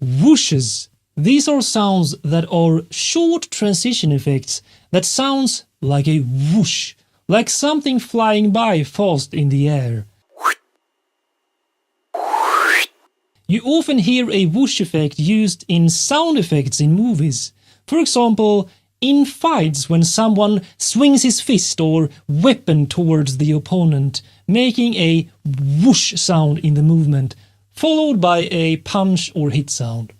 Whooshes. These are sounds that are short transition effects that sounds like a whoosh, like something flying by fast in the air. You often hear a whoosh effect used in sound effects in movies. For example, in fights when someone swings his fist or weapon towards the opponent, making a whoosh sound in the movement, followed by a punch or hit sound.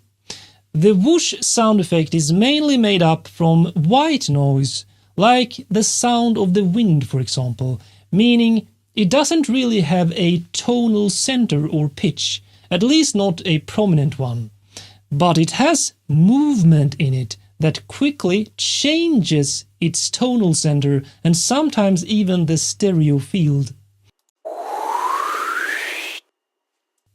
The whoosh sound effect is mainly made up from white noise, like the sound of the wind, for example, meaning it doesn't really have a tonal center or pitch, at least not a prominent one. But it has movement in it that quickly changes its tonal center and sometimes even the stereo field.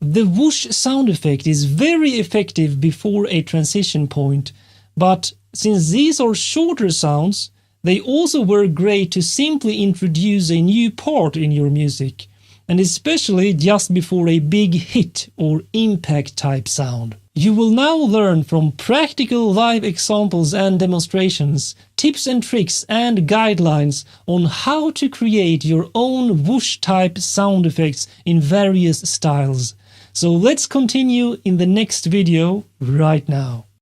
The whoosh sound effect is very effective before a transition point, but since these are shorter sounds, they also work great to simply introduce a new part in your music, and especially just before a big hit or impact type sound. You will now learn from practical live examples and demonstrations, tips and tricks and guidelines on how to create your own whoosh type sound effects in various styles. So let's continue in the next video right now.